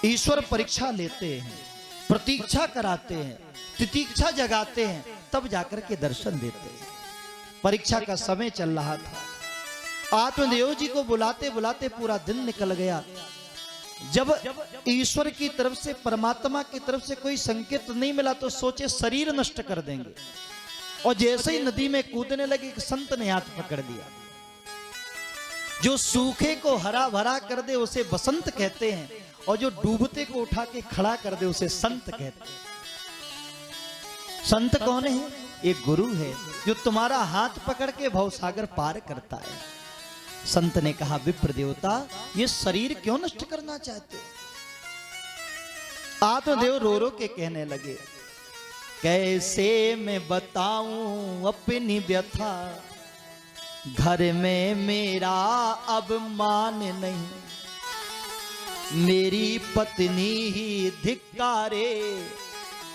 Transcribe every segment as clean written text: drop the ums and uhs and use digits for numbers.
ईश्वर परीक्षा लेते हैं, प्रतीक्षा कराते हैं, तितीक्षा जगाते हैं, तब जाकर के दर्शन देते हैं। परीक्षा का समय चल रहा था। आत्मदेव जी को बुलाते बुलाते पूरा दिन निकल गया। जब ईश्वर की तरफ से, परमात्मा की तरफ से कोई संकेत नहीं मिला तो सोचे शरीर नष्ट कर देंगे, और जैसे ही नदी में कूदने लगे एक संत ने हाथ पकड़ लिया। जो सूखे को हरा भरा कर दे उसे बसंत कहते हैं, और जो डूबते को उठा के खड़ा कर दे उसे संत कहते हैं। संत कौन है? एक गुरु है जो तुम्हारा हाथ पकड़ के भवसागर पार करता है। संत ने कहा, विप्र देवता, ये शरीर क्यों नष्ट करना चाहते हो? आत्मदेव रो रो के कहने लगे, कैसे मैं बताऊं अपनी व्यथा, घर में मेरा अब मान नहीं, मेरी पत्नी ही धिक्कारे,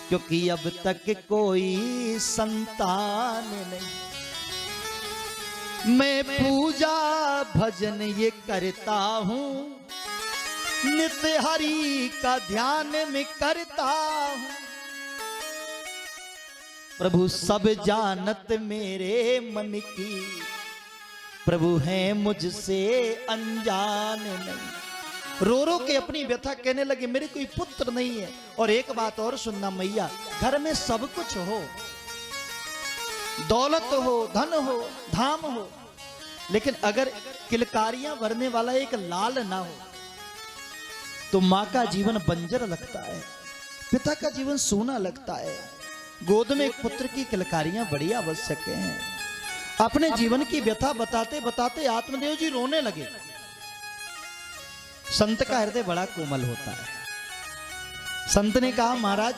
क्योंकि अब तक कोई संतान नहीं। मैं पूजा भजन ये करता हूँ, नित्य हरि का ध्यान में करता हूँ, प्रभु सब जानत मेरे मन की, प्रभु हैं मुझसे अनजान नहीं। रो रो के अपनी व्यथा कहने लगे, मेरे कोई पुत्र नहीं है। और एक बात और सुनना मैया, घर में सब कुछ हो, दौलत हो, धन हो, धाम हो, लेकिन अगर किलकारियां भरने वाला एक लाल ना हो तो मां का जीवन बंजर लगता है, पिता का जीवन सूना लगता है। गोद में एक पुत्र की किलकारियां बड़ी आवश्यक हैं। अपने जीवन की व्यथा बताते बताते आत्मदेव जी रोने लगे। संत का हृदय बड़ा कोमल होता है। संत ने कहा, महाराज,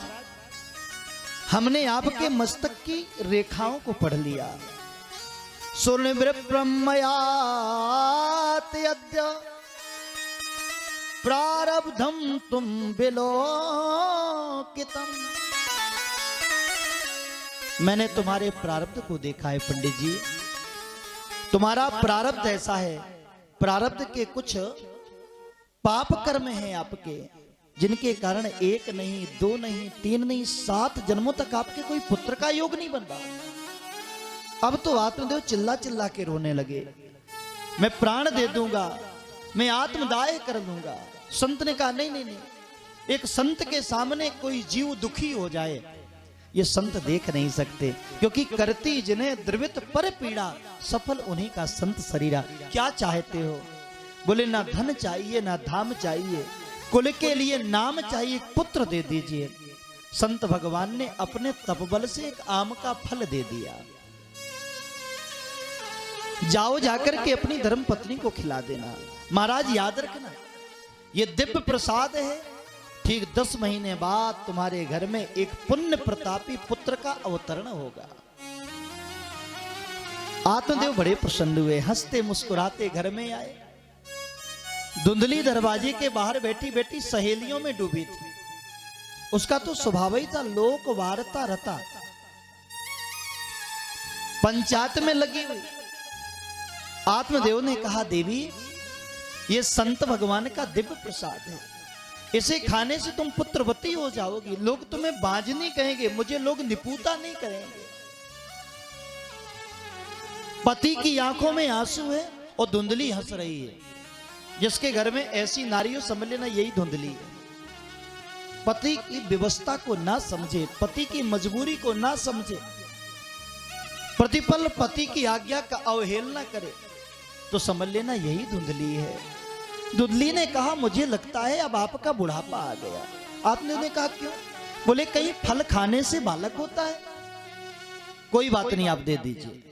हमने आपके मस्तक की रेखाओं को पढ़ लिया। सुन ब्रह्मयात यद्य प्रारब्धम तुम विलोकितम। मैंने तुम्हारे प्रारब्ध को देखा है पंडित जी। तुम्हारा प्रारब्ध ऐसा है, प्रारब्ध के कुछ पाप कर्म हैं आपके, जिनके कारण एक नहीं, दो नहीं, तीन नहीं, 7 जन्मों तक आपके कोई पुत्र का योग नहीं बन रहा। अब तो आत्मदेव चिल्ला चिल्ला के रोने लगे, मैं प्राण दे दूंगा, मैं आत्मदाय कर लूंगा। संत ने कहा, नहीं नहीं नहीं, एक संत के सामने कोई जीव दुखी हो जाए ये संत देख नहीं सकते, क्योंकि करती जिन्हें द्रवित पर पीड़ा, सफल उन्हीं का संत शरीरा। क्या चाहते हो? बोले, ना धन चाहिए, ना धाम चाहिए, कुल के लिए नाम चाहिए, पुत्र दे दीजिए। संत भगवान ने अपने तपबल से एक आम का फल दे दिया। जाओ जाकर के अपनी धर्म पत्नी को खिला देना। महाराज याद रखना, ये दिव्य प्रसाद है। ठीक 10 महीने बाद तुम्हारे घर में एक पुण्य प्रतापी पुत्र का अवतरण होगा। आत्मदेव बड़े प्रसन्न हुए, हंसते मुस्कुराते घर में आए। धुंधली दरवाजे के बाहर बैठी बैठी सहेलियों में डूबी थी। उसका तो स्वभाव ही था लोक वार्ता रता, पंचायत में लगी हुई। आत्मदेव ने कहा, देवी, ये संत भगवान का दिव्य प्रसाद है, इसे खाने से तुम पुत्रवती हो जाओगी। लोग तुम्हें बांझ नहीं कहेंगे, मुझे लोग निपुता नहीं करेंगे। पति की आंखों में आंसू है और धुंधली हंस रही है। जिसके घर में ऐसी नारियों समझ लेना, यही धुंधली है। पति की व्यवस्था को ना समझे, पति की मजबूरी को ना समझे, प्रतिपल पति की आज्ञा का अवहेलना करे, तो समझ लेना यही धुंधली है। धुंधली ने कहा, मुझे लगता है अब आपका बुढ़ापा आ गया। आपने ने कहा, क्यों? बोले, कहीं फल खाने से बालक होता है? कोई बात नहीं, आप दे दीजिए।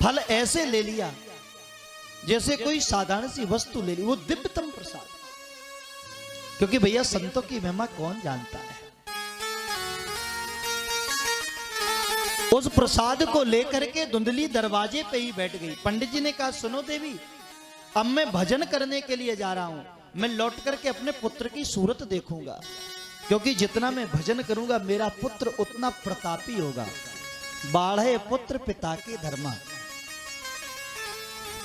फल ऐसे ले लिया जैसे कोई साधारण सी वस्तु ले ली, वो दिव्यतम प्रसाद। क्योंकि भैया संतों की महिमा कौन जानता है। उस प्रसाद को लेकर के धुंधली दरवाजे पे ही बैठ गई। पंडित जी ने कहा, सुनो देवी, अब मैं भजन करने के लिए जा रहा हूं, मैं लौट करके अपने पुत्र की सूरत देखूंगा, क्योंकि जितना मैं भजन करूंगा मेरा पुत्र उतना प्रतापी होगा। बाढ़े पुत्र पिता के धर्मा।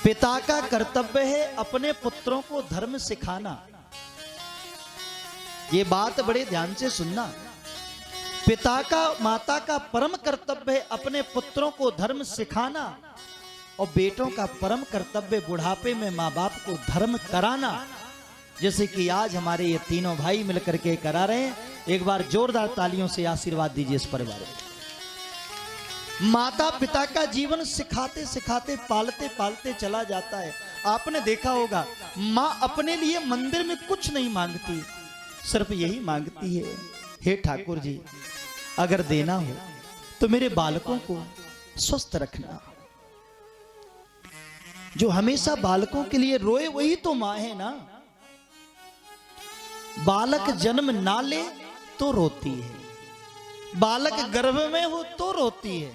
पिता का कर्तव्य है अपने पुत्रों को धर्म सिखाना। ये बात बड़े ध्यान से सुनना। पिता का माता का परम कर्तव्य है अपने पुत्रों को धर्म सिखाना, और बेटों का परम कर्तव्य बुढ़ापे में माँ बाप को धर्म कराना। जैसे कि आज हमारे ये तीनों भाई मिलकर के करा रहे हैं। एक बार जोरदार तालियों से आशीर्वाद दीजिए इस परिवार को। माता पिता का जीवन सिखाते सिखाते पालते पालते चला जाता है। आपने देखा होगा माँ अपने लिए मंदिर में कुछ नहीं मांगती, सिर्फ यही मांगती है, हे ठाकुर जी अगर देना हो तो मेरे बालकों को स्वस्थ रखना। जो हमेशा बालकों के लिए रोए वही तो माँ है ना। बालक जन्म ना ले तो रोती है, बालक गर्भ में हो तो रोती है,